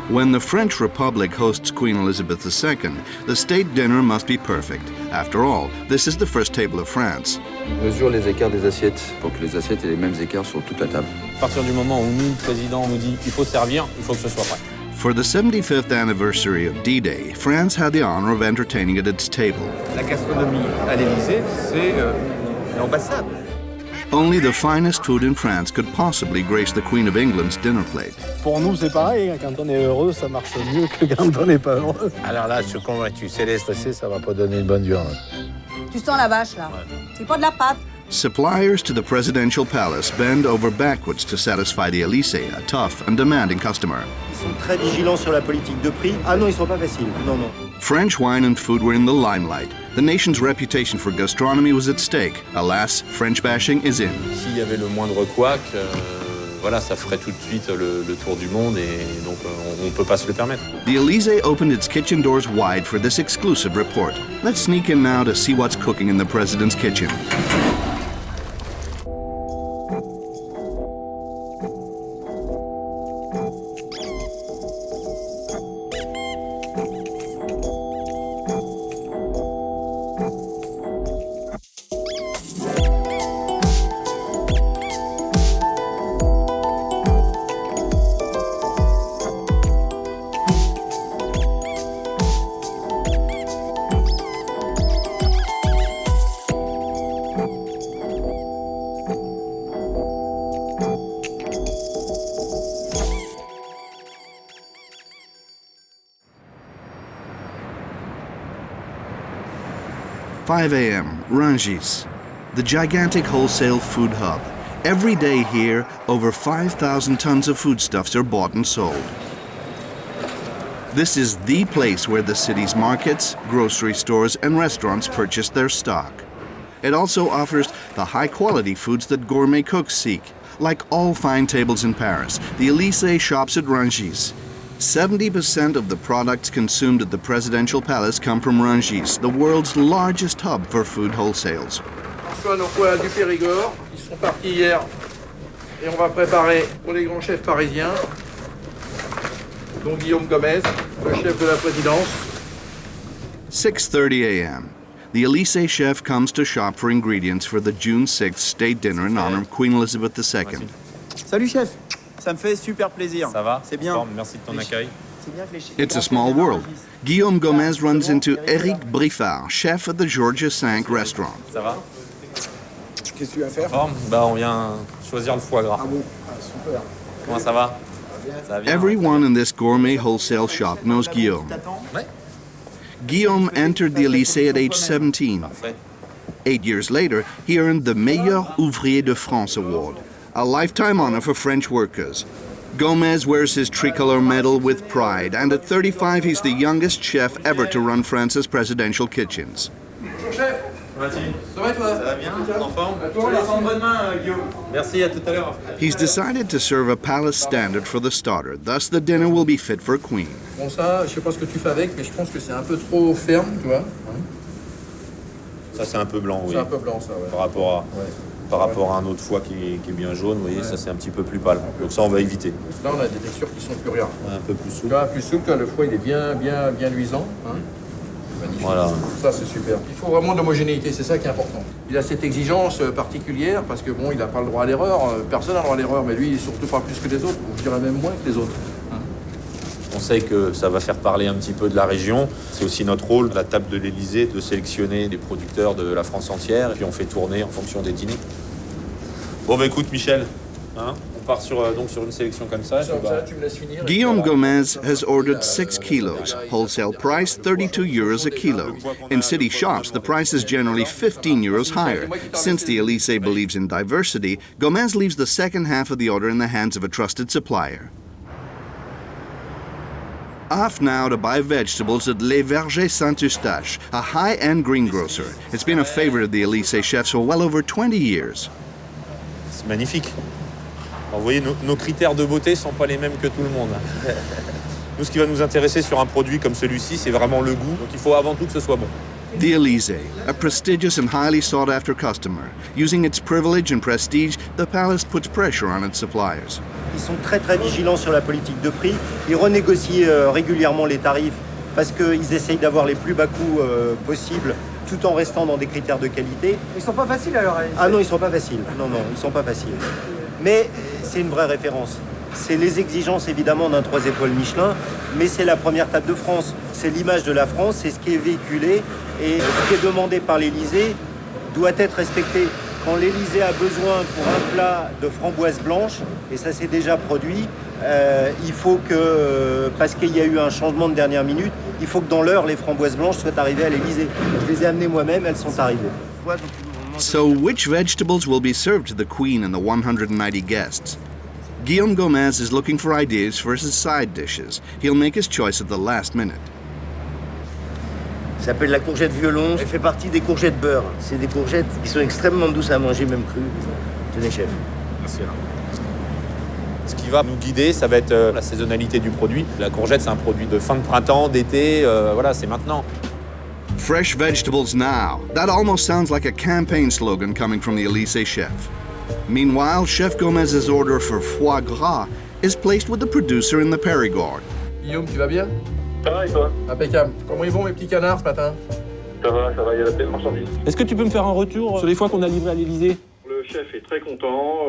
When the French Republic hosts Queen Elizabeth II, the state dinner must be perfect. After all, this is the first table of France. On mesure les écarts des assiettes pour que les assiettes aient les mêmes écarts sur toute la table. À partir du moment où nous, le président, nous dit qu'il faut servir, il faut que ce soit prêt. For the 75th anniversary of D-Day, France had the honor of entertaining at its table. La gastronomie à l'Élysée, c'est l'ambassade. Only the finest food in France could possibly grace the Queen of England's dinner plate. Pour nous, c'est pareil. Quand on est heureux, ça marche mieux que quand on n'est pas heureux. Alors là, je suis convaincu. Si elle est stressée, ça va pas donner une bonne viande. Tu sens la vache, là? C'est pas de la pâte. Suppliers to the presidential palace bend over backwards to satisfy the Élysée, a tough and demanding customer. Ils sont très vigilants sur la politique de prix. Ah non, ils sont pas faciles. Non, non. French wine and food were in the limelight. The nation's reputation for gastronomy was at stake. Alas, French bashing is in. S'il y avait le moindre couac, voilà, ça ferait tout de suite le tour du monde et donc on ne peut pas se le permettre. The Élysée opened its kitchen doors wide for this exclusive report. Let's sneak in now to see what's cooking in the president's kitchen. "5 a.m., Rungis, the gigantic wholesale food hub. Every day here, over 5,000 tons of foodstuffs are bought and sold. This is the place where the city's markets, grocery stores, and restaurants purchase their stock. It also offers the high-quality foods that gourmet cooks seek. Like all fine tables in Paris, the Élysée shops at Rungis. 70% of the products consumed at the presidential palace come from Rungis, the world's largest hub for food wholesales. Soit nos pois du Périgord, qui sont partis hier, et on va préparer pour les grands chefs parisiens, dont Guillaume Gomez, le chef de la présidence. 6:30 a.m. The Élysée chef comes to shop for ingredients for the June 6th state dinner in honor of Queen Elizabeth II. Salut chef, ça me fait super plaisir. Ça va? C'est bien. Bon, merci de ton accueil. It's a small world. Guillaume Gomez runs into Éric Briffard, chef at the Georges V restaurant. Ça va? Qu'est-ce que tu vas faire? Forme? Bah, on vient choisir le foie gras. Ah bon, super. Comment ça va? Ça va bien? Everyone in this gourmet wholesale shop knows Guillaume. Ouais. Guillaume entered the Élysée at age 17. Parfait. 8 years later, he earned the Meilleur Ouvrier de France award, a lifetime honor for French workers. Gomez wears his tricolor medal with pride, and at 35, he's the youngest chef ever to run France's presidential kitchens. Bonjour chef. Ça va toi? Ça va bien? En forme? Toi, la en bonne main, Guillaume. Merci, à tout à l'heure. He's decided to serve a palace standard for the starter, thus the dinner will be fit for a queen. Bon ça, je sais pas ce que tu fais avec, mais je pense que c'est un peu trop ferme, tu vois. Ça, c'est un peu blanc, oui. C'est un peu blanc ça, ouais. Par rapport à un autre foie qui est bien jaune, vous voyez, ça c'est un petit peu plus pâle. Donc ça, on va éviter. Là, on a des textures qui sont plus rien. Un peu plus souple. Là, plus souple, là, le foie il est bien luisant. Hein. Magnifique. Voilà. Ça, c'est super. Il faut vraiment de l'homogénéité, c'est ça qui est important. Il a cette exigence particulière parce que bon, il n'a pas le droit à l'erreur. Personne n'a le droit à l'erreur, mais lui, il est surtout pas plus que les autres. Je dirais même moins que les autres. On sait que ça va faire parler un petit peu de la région. C'est aussi notre rôle, à la table de l'Élysée, de sélectionner des producteurs de la France entière. Et puis on fait tourner en fonction des dîners. Bon, bah écoute, Michel, hein, on part donc sur une sélection comme ça. Tu me laisses finir. Guillaume Gomez has ordered 6 kilos, wholesale price 32 euros a kilo. In city shops, the price is generally 15 euros higher. Since the Élysée believes in diversity, Gomez leaves the second half of the order in the hands of a trusted supplier. Off now to buy vegetables at Les Vergers Saint-Eustache, a high-end greengrocer. It's been a favorite of the Élysée chefs for well over 20 years. C'est magnifique. Alors, vous voyez, nos critères de beauté ne sont pas les mêmes que tout le monde. Nous, ce qui va nous intéresser sur un produit comme celui-ci, c'est vraiment le goût. Donc il faut avant tout que ce soit bon. The Élysée, a prestigious and highly sought-after customer. Using its privilege and prestige, the palace puts pressure on its suppliers. Ils sont très très vigilants sur la politique de prix. Ils renégocient régulièrement les tarifs parce qu'ils essayent d'avoir les plus bas coûts possibles tout en restant dans des critères de qualité. Ils sont pas faciles alors. Ah non, ils sont pas faciles. Non, ils sont pas faciles. Mais c'est une vraie référence. C'est les exigences évidemment d'un 3 étoiles Michelin, mais c'est la première table de France. C'est l'image de la France, c'est ce qui est véhiculé et ce qui est demandé par l'Élysée doit être respecté. Quand l'Élysée a besoin pour un plat de framboises blanches, et ça s'est déjà produit, il faut que, parce qu'il y a eu un changement de dernière minute, il faut que dans l'heure, les framboises blanches soient arrivées à l'Élysée. Je les ai amenées moi-même, elles sont arrivées. So, which vegetables will be served to the Queen and the 190 guests? Guillaume Gomez is looking for ideas for his side dishes. He'll make his choice at the last minute. Ça s'appelle la courgette violon. Elle fait partie des courgettes beurre. C'est des courgettes qui sont extrêmement douces à manger, même crues. Tenez, chef. Merci. Ce qui va nous guider, ça va être la saisonnalité du produit. La courgette, c'est un produit de fin de printemps, d'été, voilà, c'est maintenant. Fresh vegetables now. That almost sounds like a campaign slogan coming from the Élysée chef. Meanwhile, Chef Gomez's order for foie gras is placed with the producer in the Périgord. Guillaume, tu vas bien? Ça va et toi? Impeccable. Comment ils vont mes petits canards ce matin? Ça va, il y a la belle marchandise. Est-ce que tu peux me faire un retour sur les fois qu'on a livré à l'Élysée? Le chef est très content,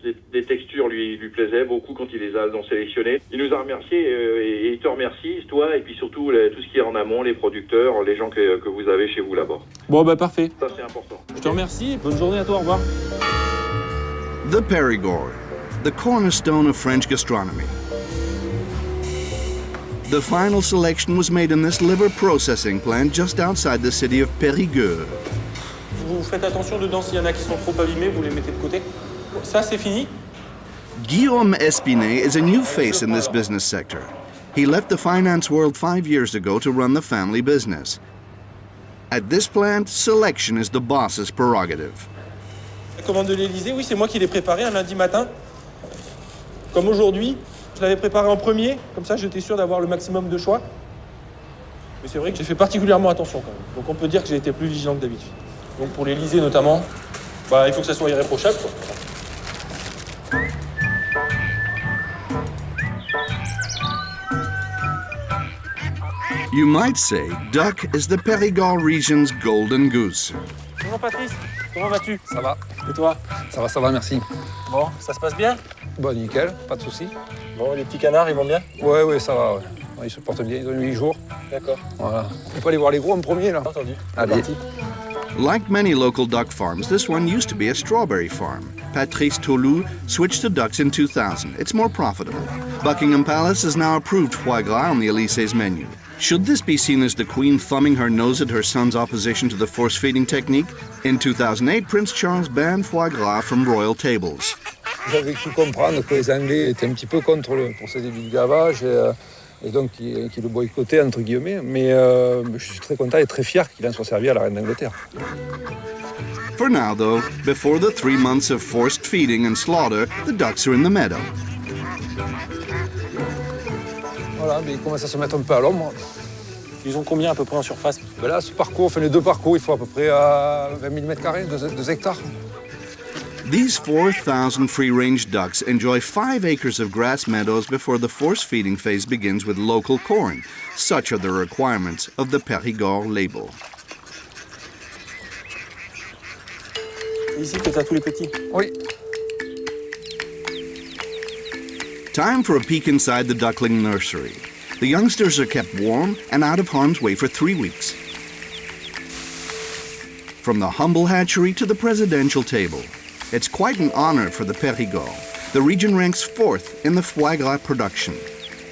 les textures lui plaisaient beaucoup quand il les a donc sélectionnées. Il nous a remerciés et il te remercie, toi, et puis surtout tout ce qui est en amont, les producteurs, les gens que vous avez chez vous là-bas. Bon, bah parfait. Ça, c'est important. Je te remercie, bonne journée à toi, au revoir. The Périgord, the cornerstone of French gastronomy. The final selection was made in this liver processing plant just outside the city of Périgueux. Vous faites attention dedans, s'il y en a qui sont trop abîmés, vous les mettez de côté. Ça, c'est fini. Guillaume Espinet is a new face in this business sector. He left the finance world 5 years ago to run the family business. At this plant, selection is the boss's prerogative. La commande de l'Élysée, oui, c'est moi qui l'ai préparée un lundi matin. Comme aujourd'hui, je l'avais préparée en premier, comme ça j'étais sûr d'avoir le maximum de choix. Mais c'est vrai que j'ai fait particulièrement attention quand même. Donc on peut dire que j'ai été plus vigilant que d'habitude. Donc pour l'Élysée notamment, il faut que ça soit irréprochable, quoi. You might say duck is the Périgord region's golden goose. Bonjour Patrice, comment vas-tu? Ça va. Et toi? Ça va, merci. Bon, ça se passe bien? Bon, nickel, pas de soucis. Bon, les petits canards, ils vont bien? Ouais, ça va. Ouais. Ils se portent bien, ils ont 8 jours. D'accord. Voilà. On peut aller voir les gros en premier, là. Entendu. Allez. Like many local duck farms, this one used to be a strawberry farm. Patrice Tolu switched to ducks in 2000. It's more profitable. Buckingham Palace has now approved foie gras on the Élysée's menu. Should this be seen as the Queen thumbing her nose at her son's opposition to the force-feeding technique? In 2008, Prince Charles banned foie gras from royal tables. J'avais cru comprendre que les Anglais étaient un petit peu contre le procédé du gavage et donc qui le boycottaient, entre guillemets. Mais je suis très content et très fier qu'il en soit servi à la reine d'Angleterre. For now, though, before the 3 months of forced feeding and slaughter, the ducks are in the meadow. Voilà, mais ils commencent à se mettre un peu à l'ombre. Ils ont combien à peu près en surface? Là, ce parcours, les 2 parcours, il faut à peu près 20 000 m², 2 hectares. These 4,000 free-range ducks enjoy 5 acres of grass meadows before the force-feeding phase begins with local corn. Such are the requirements of the Périgord label. C'est ici que tu as tous les petits? Oui. Time for a peek inside the duckling nursery. The youngsters are kept warm and out of harm's way for 3 weeks. From the humble hatchery to the presidential table, it's quite an honor for the Périgord. The region ranks 4th in the foie gras production.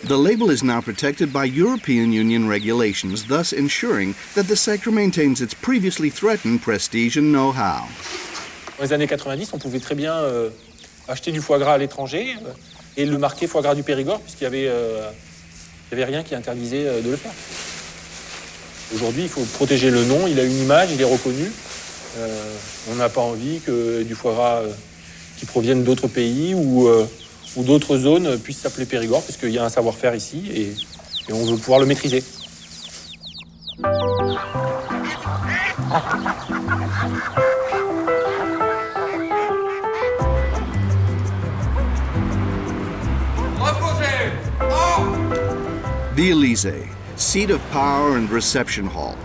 The label is now protected by European Union regulations, thus ensuring that the sector maintains its previously threatened prestige and know-how. Dans les années 90, on pouvait très bien acheter du foie gras à l'étranger et le marquer foie gras du Périgord, puisqu'il y avait rien qui interdisait de le faire. Aujourd'hui, il faut protéger le nom, il a une image, il est reconnu. On n'a pas envie que du foie gras qui provienne d'autres pays ou d'autres zones puisse s'appeler Périgord, puisqu'il y a un savoir-faire ici et on veut pouvoir le maîtriser. The Élysée, seat of power and reception hall.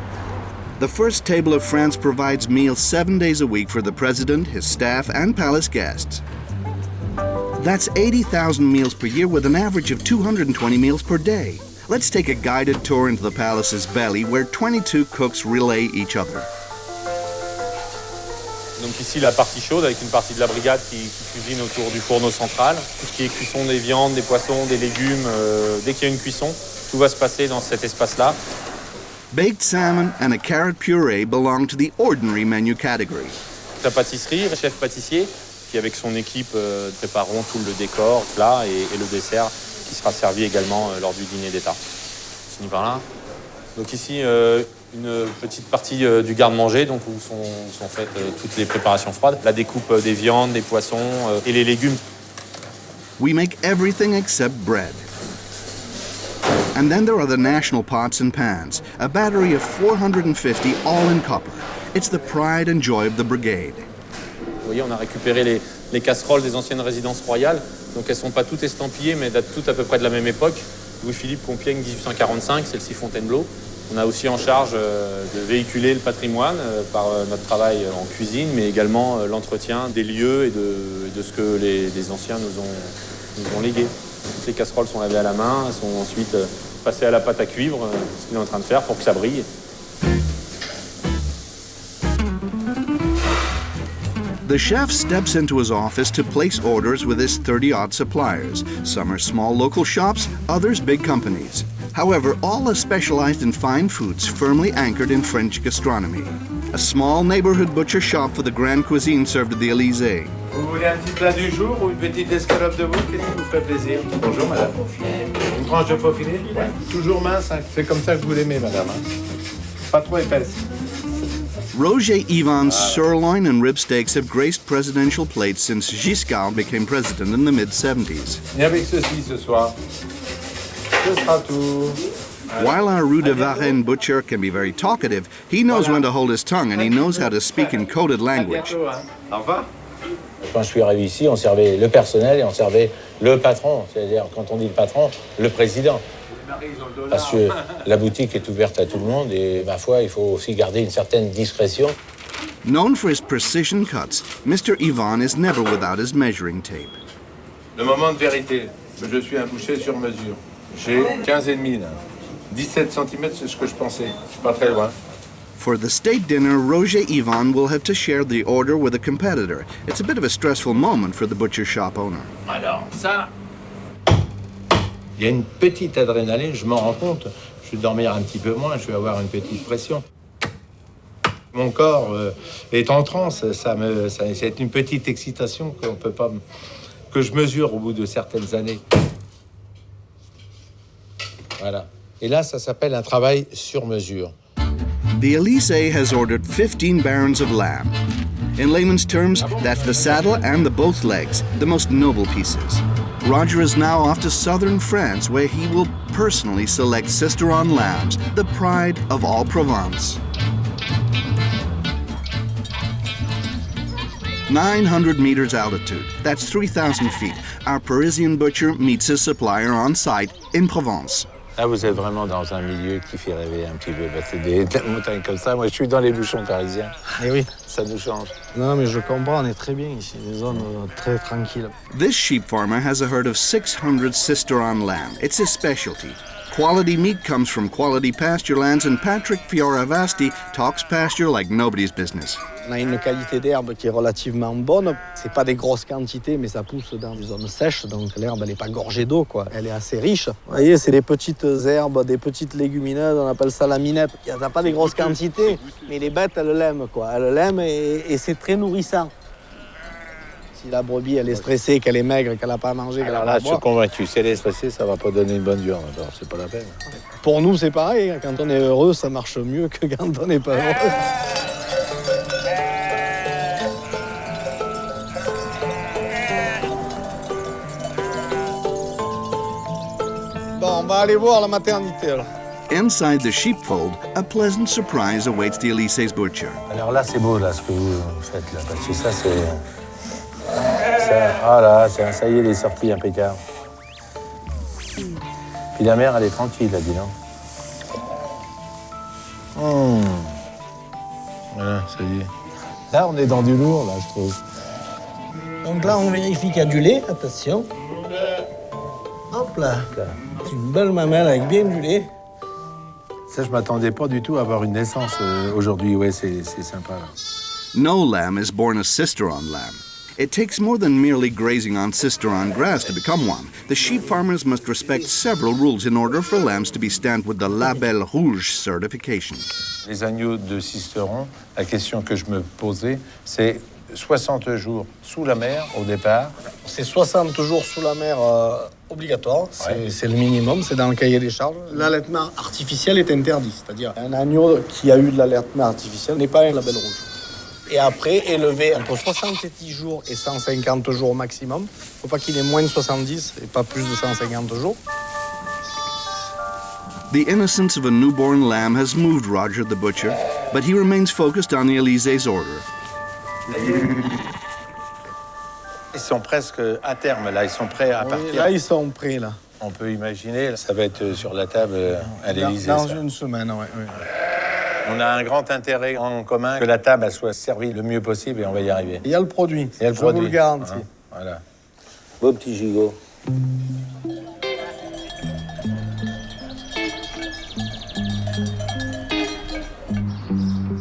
The First Table of France provides meals 7 days a week for the president, his staff, and palace guests. That's 80,000 meals per year with an average of 220 meals per day. Let's take a guided tour into the palace's belly where 22 cooks relay each other. Donc ici la partie chaude avec une partie de la brigade qui cuisine autour du fourneau central. Tout ce qui est cuisson des viandes, des poissons, des légumes, dès qu'il y a une cuisson, tout va se passer dans cet espace-là. Baked salmon and a carrot puree belong to the ordinary menu category. La pâtisserie, le chef pâtissier qui avec son équipe prépareront tout le décor, plat et le dessert qui sera servi également lors du dîner d'État. On finit par là. Donc ici, une petite partie du garde-manger, donc où sont faites toutes les préparations froides, la découpe des viandes, des poissons et les légumes. We make everything except bread. And then there are the national pots and pans, a battery of 450 all in copper. It's the pride and joy of the brigade. Vous voyez, on a récupéré les casseroles des anciennes résidences royales, donc elles ne sont pas toutes estampillées, mais datent toutes à peu près de la même époque. Louis-Philippe, Compiègne, 1845, celle-ci Fontainebleau. On a aussi en charge de véhiculer le patrimoine par notre travail en cuisine, mais également l'entretien des lieux et de ce que les anciens nous ont légué. Toutes les casseroles sont lavées à la main, elles sont ensuite passées à la pâte à cuivre, ce qu'il est en train de faire pour que ça brille. The chef steps into his office to place orders with his 30-odd suppliers. Some are small local shops, others big companies. However, all are specialized in fine foods firmly anchored in French gastronomy. A small neighborhood butcher shop for the grand cuisine served at the Élysée. Vous voulez un petit plat du jour ou une petite escalope de veau? Qu'est-ce qui vous ferait plaisir? Bonjour madame. Une tranche de faux filet? Ouais. Toujours mince, hein. C'est comme ça que vous l'aimez madame. Hein. Pas trop épaisse. Roger Ivan's sirloin and rib steaks have graced presidential plates since Giscard became president in the mid-70s. Et avec ceci ce soir. Ce sera tout. While our Rue de Varennes butcher can be very talkative, he knows when to hold his tongue and he knows how to speak in coded language. Au revoir. Quand je suis arrivé ici, on servait le personnel et on servait le patron. C'est-à-dire, quand on dit le patron, le président. Parce que la boutique est ouverte à tout le monde et, ma foi, il faut aussi garder une certaine discrétion. Known for his precision cuts, Mr. Ivan is never without his measuring tape. Le moment de vérité. Je suis un boucher sur mesure. J'ai 15,5 là. 17 cm, c'est ce que je pensais. Je suis pas très loin. For the state dinner, Roger Ivan will have to share the order with a competitor. It's a bit of a stressful moment for the butcher shop owner. Alors, ça, il y a une petite adrénaline, je m'en rends compte. Je vais dormir un petit peu moins, je vais avoir une petite pression. Mon corps est en transe, c'est une petite excitation qu'on peut pas, que je mesure au bout de certaines années. Voilà. Et là, ça s'appelle un travail sur mesure. The Élysée has ordered 15 barons of lamb. In layman's terms, that's the saddle and the both legs, the most noble pieces. Roger is now off to southern France, where he will personally select Sisteron lambs, the pride of all Provence. 900 meters altitude, that's 3,000 feet. Our Parisian butcher meets his supplier on site in Provence. Là, vous êtes vraiment dans un milieu qui fait rêver un petit peu. Parce que des montagnes comme ça, moi, je suis dans les bouchons parisiens. Eh oui. Ça nous change. Non, mais je comprends, on est très bien ici, des zones très tranquilles. This sheep farmer has a herd of 600 Sisteron lamb. It's his specialty. Quality meat comes from quality pasture lands, and Patrick Fioravasti talks pasture like nobody's business. On a une qualité d'herbe qui est relativement bonne. C'est pas des grosses quantités, mais ça pousse dans des zones sèches, donc l'herbe elle est pas gorgée d'eau, quoi. Elle est assez riche. Vous voyez, c'est des petites herbes, des petites légumineuses, on appelle ça la minette. Il n'y a pas des grosses quantités, mais les bêtes elles l'aiment, quoi. Elles l'aiment et c'est très nourrissant. Si la brebis elle est stressée, qu'elle est maigre, qu'elle n'a pas à manger, qu'elle Alors n'a là, pas je à suis boire. convaincu. Si elle est stressée, ça va pas donner une bonne viande. Alors, c'est pas la peine. Pour nous, c'est pareil. Quand on est heureux, ça marche mieux que quand on n'est pas heureux. Bon, on va aller voir la maternité alors. Inside the sheepfold, a pleasant surprise awaits the Élysées butcher. Alors là, c'est beau, là, ce que vous faites, là, parce que ça, c'est... Ah là, ça y est, il est sorti impeccable. Puis la mère, elle est tranquille, là, dis donc. Voilà, ça y est. Là, on est dans du lourd, là, je trouve. Donc là, on vérifie qu'il y a du lait, attention. Hop là. C'est une belle mamelle avec bien du lait. Ça, je m'attendais pas du tout à avoir une naissance aujourd'hui. Ouais, c'est sympa, là. No lamb is born a sister-on lamb. It takes more than merely grazing on sister-on grass to become one. The sheep farmers must respect several rules in order for lambs to be stamped with the Label Rouge certification. Les agneaux de Sisteron, la question que je me posais, c'est 60 jours sous la mer au départ. C'est 60 jours sous la mer obligatoire, c'est le minimum, c'est dans le cahier des charges. L'allaitement artificiel est interdit, c'est-à-dire un agneau qui a eu de l'allaitement artificiel n'est pas un label rouge. Et après, élevé entre 70 jours et 150 jours au maximum. Il ne faut pas qu'il ait moins de 70 et pas plus de 150 jours. The innocence of a newborn lamb has moved Roger the butcher, but he remains focused on the Élysées order. Ils sont presque à terme, là. Ils sont prêts à partir. Là, ils sont prêts, là. On peut imaginer, ça va être sur la table à l'Élysée. Dans une semaine, oui. On a un grand intérêt en commun que la table elle soit servie le mieux possible et on va y arriver. Il y a le produit, je vous le garantis. Voilà. Beau petit gigot.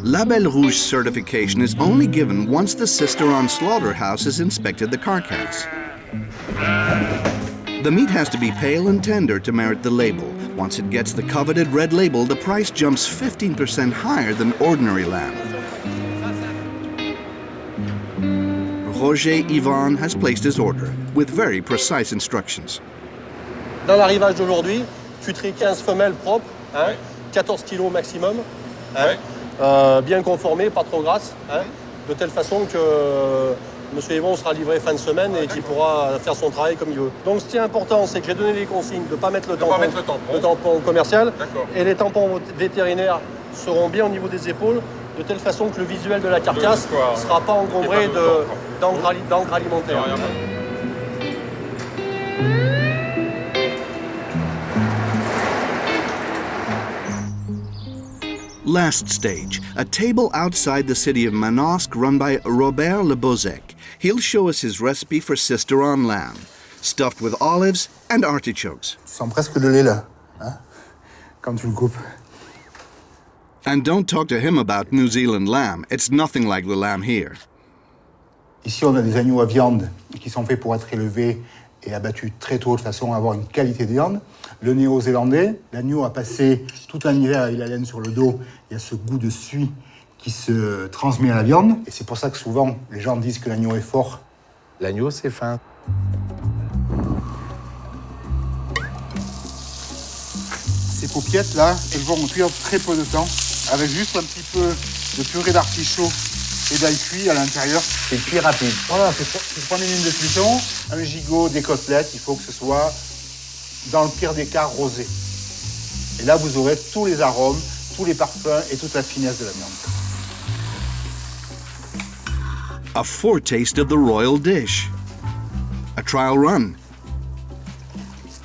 Label Rouge certification is only given once the Sisteron slaughterhouse has inspected the carcass. The meat has to be pale and tender to merit the label. Once it gets the coveted red label, the price jumps 15% higher than ordinary lamb. Roger Yvan has placed his order with very precise instructions. Dans l'arrivage d'aujourd'hui, tu traites 15 femelles propres, 14 kilos maximum, bien conformées, pas trop grasses, de telle façon que Monsieur Yvon sera livré fin de semaine et qu'il pourra faire son travail comme il veut. Donc ce qui est important, c'est que j'ai donné les consignes de ne pas mettre le tampon commercial. Et les tampons vétérinaires seront bien au niveau des épaules, de telle façon que le visuel de la carcasse ne sera pas encombré d'encre alimentaire. Last stage, a table outside the city of Manosque run by Robert Le Bozec. He'll show us his recipe for Sisteron lamb, stuffed with olives and artichokes. Tu sens presque le lait là, quand tu le coupes. And don't talk to him about New Zealand lamb. It's nothing like the lamb here. Ici, on a des agneaux à viande qui sont faits pour être élevés et abattus très tôt de façon à avoir une qualité de viande. Le néo-zélandais, l'agneau a passé tout un hiver avec la laine sur le dos. Il y a ce goût de suie qui se transmet à la viande. Et c'est pour ça que souvent, les gens disent que l'agneau est fort. L'agneau, c'est fin. Ces paupiettes là, elles vont cuire très peu de temps, avec juste un petit peu de purée d'artichaut et d'ail cuit à l'intérieur. C'est cuit rapide. Voilà, c'est 3 minutes de cuisson. Un gigot, des côtelettes, il faut que ce soit, dans le pire des cas, rosé. Et là, vous aurez tous les arômes, tous les parfums et toute la finesse de la viande. A foretaste of the royal dish. A trial run.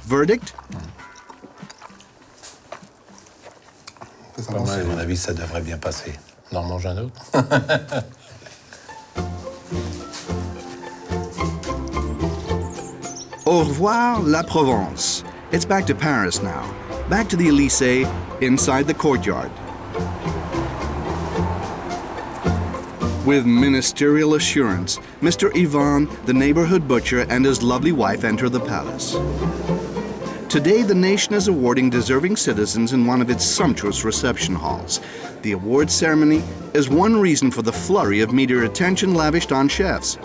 Verdict? Pas mal, à mon avis, ça devrait bien passer. On en mange un autre. Au revoir, la Provence. It's back to Paris now. Back to the Élysée, inside the courtyard. With ministerial assurance, Mr. Yvan, the neighborhood butcher, and his lovely wife enter the palace. Today, the nation is awarding deserving citizens in one of its sumptuous reception halls. The award ceremony is one reason for the flurry of media attention lavished on chefs.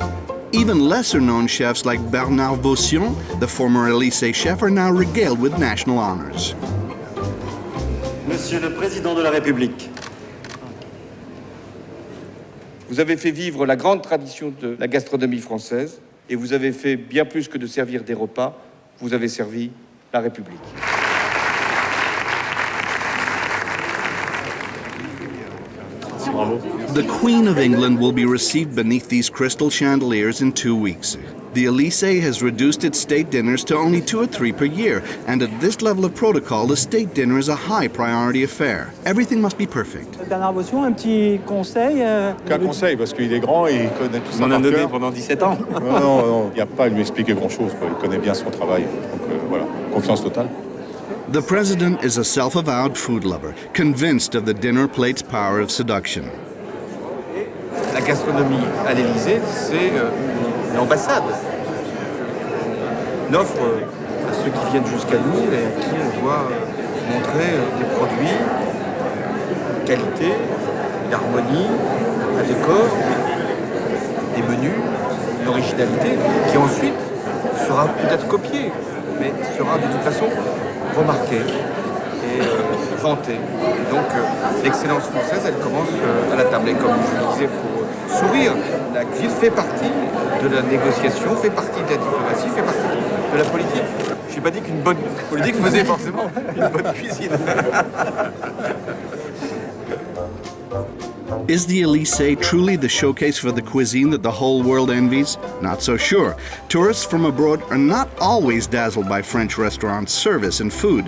Even lesser-known chefs like Bernard Vaution, the former Élysée chef, are now regaled with national honors. Monsieur le Président de la République, vous avez fait vivre la grande tradition de la gastronomie française et vous avez fait bien plus que de servir des repas, vous avez servi la République. The Queen of England will be received beneath these crystal chandeliers in 2 weeks. The Élysée has reduced its state dinners to only 2 or 3 per year, and at this level of protocol, the state dinner is a high priority affair. Everything must be perfect. Bernard Bossion, un petit conseil Qu'un conseil, parce qu'il est grand et il connaît tout ça. On en a donné pendant 17 ans. Non, il n'y a pas à lui expliquer grand-chose. Il connaît bien son travail. Donc voilà, confiance totale. The president is a self-avowed food lover, convinced of the dinner plate's power of seduction. La gastronomie à l'Élysée, c'est une ambassade. Une offre à ceux qui viennent jusqu'à nous et à qui on doit montrer des produits, de qualité, une harmonie, un décor, des menus, une originalité qui ensuite sera peut-être copiée, mais sera de toute façon remarquée et vantée. Et donc l'excellence française, elle commence à la table. Et comme je le disais pour sourire, la cuisine fait partie de la négociation, fait partie de la diplomatie, fait partie de la politique. Je n'ai pas dit qu'une bonne politique faisait forcément une bonne cuisine. Is the Élysée truly the showcase for the cuisine that the whole world envies? Not so sure. Tourists from abroad are not always dazzled by French restaurants' service and food.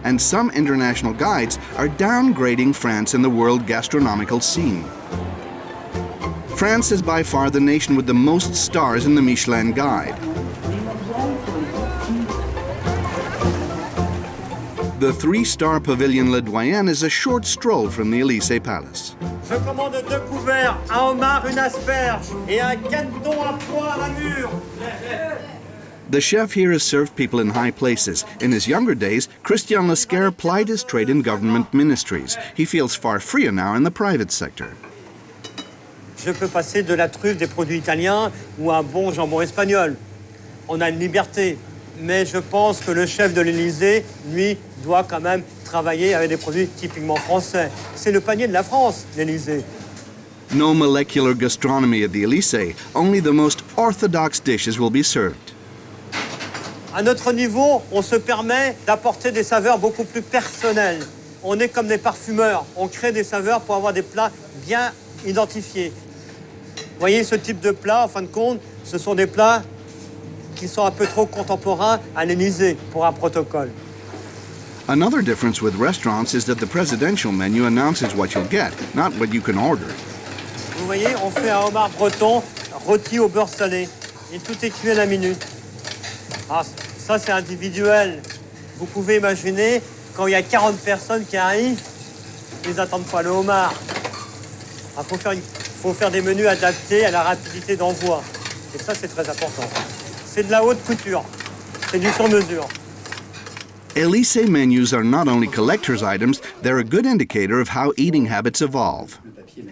And some international guides are downgrading France in the world gastronomical scene. France is by far the nation with the most stars in the Michelin Guide. The 3-star pavilion Le Doyen is a short stroll from the Élysée Palace. Je commande 2 couverts, un homard, une asperge et un caneton à poire à mûre. The chef here has served people in high places. In his younger days, Christian Lesquer plied his trade in government ministries. He feels far freer now in the private sector. Je peux passer de la truffe des produits italiens ou un bon jambon espagnol. On a une liberté, mais je pense que le chef de l'Élysée, lui, doit quand même travailler avec des produits typiquement français. C'est le panier de la France, l'Élysée. No molecular gastronomy at the Élysée. Only the most orthodox dishes will be served. À notre niveau, on se permet d'apporter des saveurs beaucoup plus personnelles. On est comme des parfumeurs. On crée des saveurs pour avoir des plats bien identifiés. Vous voyez, ce type de plats, en fin de compte, ce sont des plats qui sont un peu trop contemporains à l'Élysée pour un protocole. Another difference with restaurants is that the presidential menu announces what you'll get, not what you can order. Vous voyez, on fait un homard breton rôti au beurre salé. Et tout est cuit à la minute. Ah, ça, c'est individuel. Vous pouvez imaginer, quand il y a 40 personnes qui arrivent, ils n'attendent pas le homard. Il faut faire des menus adaptés à la rapidité d'envoi. Et ça, c'est très important. C'est de la haute couture. C'est du sur-mesure. Élysée menus are not only collector's items, they're a good indicator of how eating habits evolve.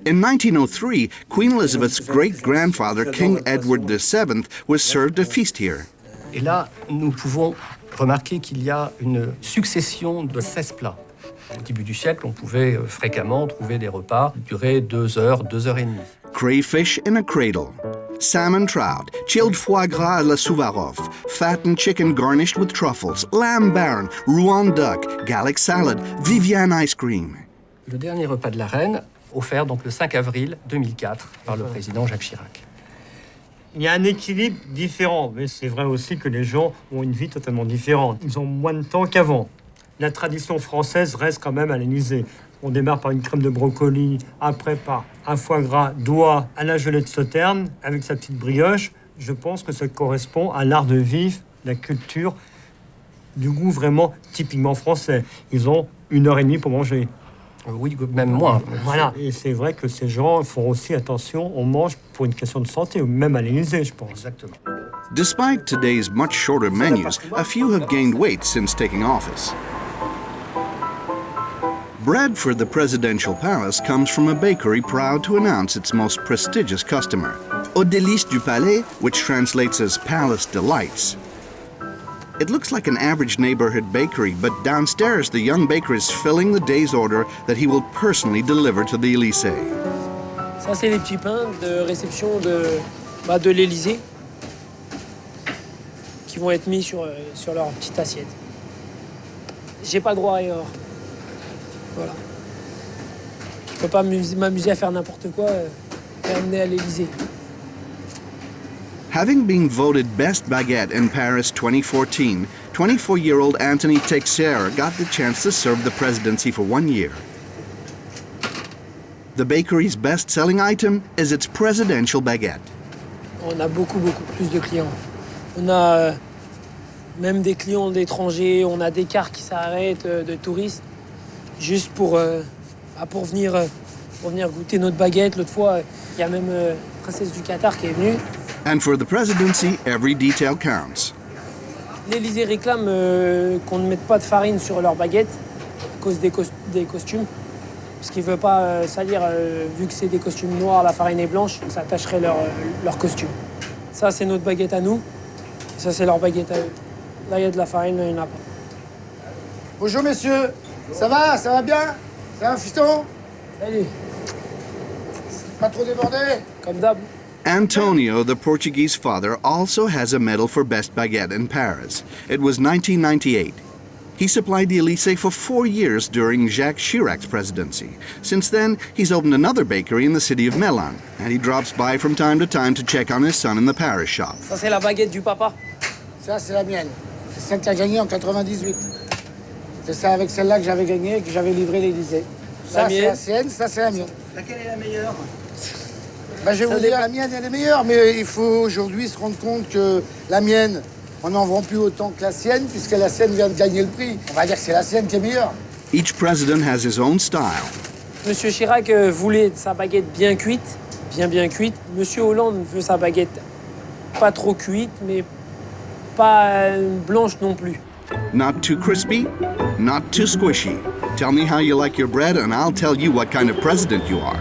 In 1903, Queen Elizabeth's great-grandfather, King Edward VII, was served a feast here. Et là, nous pouvons remarquer qu'il y a une succession de 16 plats. Au début du siècle, on pouvait fréquemment trouver des repas qui duraient 2 heures, 2 heures et demie. Crayfish in a cradle, salmon trout, chilled foie gras à la Suvarov, fattened chicken garnished with truffles, lamb baron, Rouen duck, Gallic salad, Viviane ice cream. Le dernier repas de la reine, offert donc le 5 avril 2004 par le président Jacques Chirac. Il y a un équilibre différent, mais c'est vrai aussi que les gens ont une vie totalement différente. Ils ont moins de temps qu'avant. La tradition française reste quand même à l'Élysée. On démarre par une crème de brocoli, après par un foie gras d'oie à la gelée de sauterne, avec sa petite brioche. Je pense que ça correspond à l'art de vivre, la culture, du goût vraiment typiquement français. Ils ont 1h30 pour manger. Oui, même moins. Voilà, et c'est vrai que ces gens font aussi attention, on mange pour une question de santé, ou même à l'Élysée, je pense. Exactement. Despite today's much shorter menus, a few have gained weight since taking office. Bread for the presidential palace comes from a bakery proud to announce its most prestigious customer, Aux Délices du Palais, which translates as Palace Delights. It looks like an average neighborhood bakery, but downstairs the young baker is filling the day's order that he will personally deliver to the Élysée. Ça, c'est les petits pains de réception de l'Élysée qui vont être mis sur leur petite assiette. J'ai pas le droit à erreur. Voilà. Je peux pas m'amuser à faire n'importe quoi et amener à l'Élysée. Having been voted Best Baguette in Paris 2014, 24-year-old Anthony Teixeira got the chance to serve the presidency for 1 year. The bakery's best-selling item is its presidential baguette. On a beaucoup plus de clients. On a même des clients d'étrangers, on a des cars qui s'arrêtent de touristes juste pour venir goûter notre baguette. L'autre fois, il y a même princesse du Qatar qui est venue. And for the presidency, every detail counts. L'Élysée réclame qu'on ne mette pas de farine sur leur baguette à cause des costumes. Parce qu'ils ne veulent pas salir, vu que c'est des costumes noirs, la farine est blanche, ça attacherait leur costume. Ça, c'est notre baguette à nous. Ça, c'est leur baguette à eux. Là, il y a de la farine, là, il n'y en a pas. Bonjour messieurs, ça va bien? Ça va fiston? Salut. Pas trop débordé? Comme d'hab. Antonio, the Portuguese father, also has a medal for Best Baguette in Paris. It was 1998. He supplied the Élysée for 4 years during Jacques Chirac's presidency. Since then, he's opened another bakery in the city of Milan, and he drops by from time to check on his son in the Paris shop. Ça, c'est la baguette du papa. Ça, c'est la mienne. C'est celle qui a gagné en 98. C'est ça avec celle-là que j'avais gagné et que j'avais livré l'Élysée. Ça, c'est la sienne, ça, c'est la mienne. Laquelle est la meilleure? Je vais vous dire, la mienne, elle est meilleure, mais il faut aujourd'hui se rendre compte que la mienne, on n'en vend plus autant que la sienne, puisque la sienne vient de gagner le prix. On va dire que c'est la sienne qui est meilleure. Each president has his own style. Monsieur Chirac voulait sa baguette bien cuite, bien cuite. Monsieur Hollande veut sa baguette pas trop cuite, mais pas blanche non plus. Not too crispy, not too squishy. Tell me how you like your bread and I'll tell you what kind of president you are.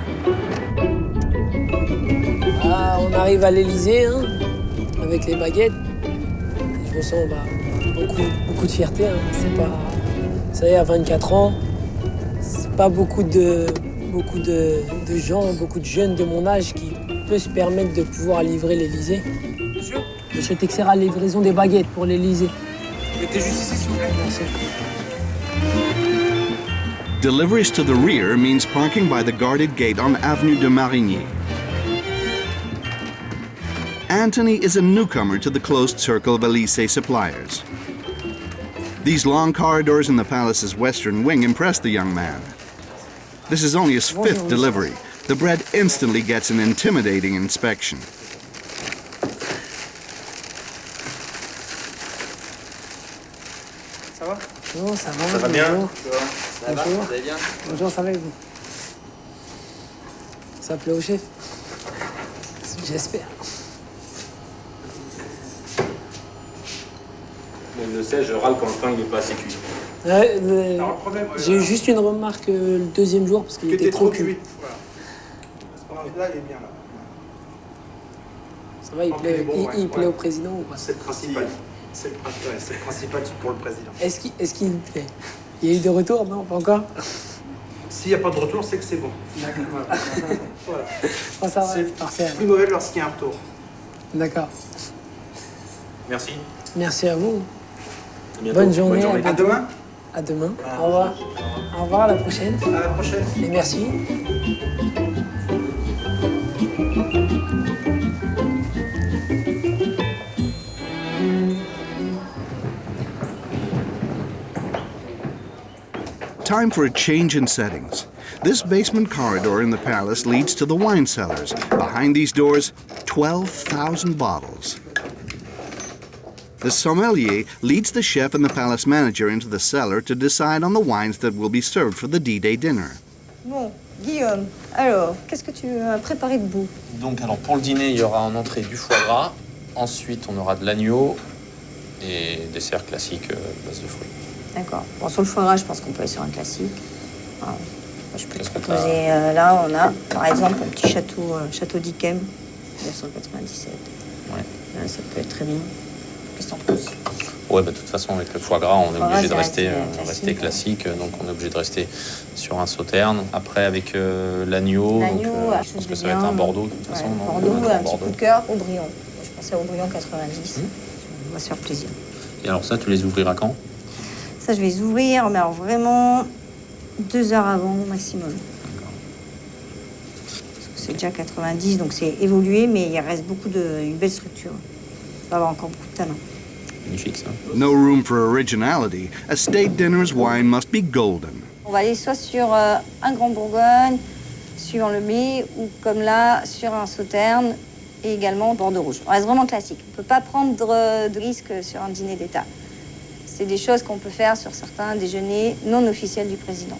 Ah, on arrive à l'Élysée, hein, avec les baguettes. Je me sens beaucoup de fierté. Hein. C'est pas, ça y est, à 24 ans, c'est pas beaucoup de gens, beaucoup de jeunes de mon âge qui peuvent se permettre de pouvoir livrer l'Élysée. Monsieur Teixeira, livraison des baguettes pour l'Élysée. Mettez juste ici, s'il vous plaît. Merci. Deliveries to the rear means parking by the guarded gate on Avenue de Marigny. Anthony is a newcomer to the closed circle of Élysée suppliers. These long corridors in the palace's western wing impress the young man. This is only his 5th delivery. The bread instantly gets an intimidating inspection. Ça va? Bonjour, ça va? Ça va bien? Bonjour. Ça va? Bonjour. Vous allez bien? Bonjour, ça va et vous? Ça plaît au chef? J'espère. Mais je le sais, je râle quand le pain il est pas assez cuit. Ouais, j'ai eu juste une remarque le deuxième jour parce qu'il était trop cuit. Voilà. Là, il est bien là. Ça va, il plaît au président ou pas? C'est le principal. C'est le principal pour le président. Est-ce qu'il me plaît? Il y a eu des retours? Non, pas encore? S'il n'y a pas de retour, c'est que c'est bon. D'accord. Voilà. Oh, ça va, c'est parfait. Plus mauvais lorsqu'il y a un retour. D'accord. Merci. Merci à vous. À bientôt. Bonne journée. À demain. À demain. Au revoir. Au revoir, à la prochaine. À la prochaine. Et merci. Time for a change in settings. This basement corridor in the palace leads to the wine cellars. Behind these doors, 12,000 bottles. The sommelier leads the chef and the palace manager into the cellar to decide on the wines that will be served for the D-Day dinner. Bon, Guillaume, alors, qu'est-ce que tu as préparé de beau? Donc, alors pour le dîner, il y aura en entrée du foie gras. Ensuite, on aura de l'agneau et dessert classique base de fruits. D'accord. Bon, sur le foie gras, je pense qu'on peut aller sur un classique. Alors, je peux te proposer, là, on a, par exemple, un petit château d'Yquem, 1997. Ouais. Ça peut être très bien. Qu'est-ce que t'en penses? Ouais, bah, de toute façon, avec le foie gras, on est obligé de rester classique, donc on est obligé de rester sur un sauterne. Après, avec l'agneau, je pense que ça va être un Bordeaux, de toute façon. Bordeaux, un petit coup de cœur, Aubryon. Je pensais à Aubryon 90. On va se faire plaisir. Et alors ça, tu les ouvriras quand? Ça, je vais les ouvrir, mais alors vraiment 2 heures avant au maximum. c'est déjà 90, donc c'est évolué, mais il reste une belle structure. Il va y avoir encore beaucoup de talent. Magnifique ça. No room for originality. A state dinner's wine must be golden. On va aller soit sur un Grand Bourgogne, suivant le mets, ou comme là, sur un Sauterne, et également Bordeaux Rouge. On reste vraiment classique. On ne peut pas prendre de risques sur un dîner d'État. C'est des choses qu'on peut faire sur certains déjeuners non officiels du président.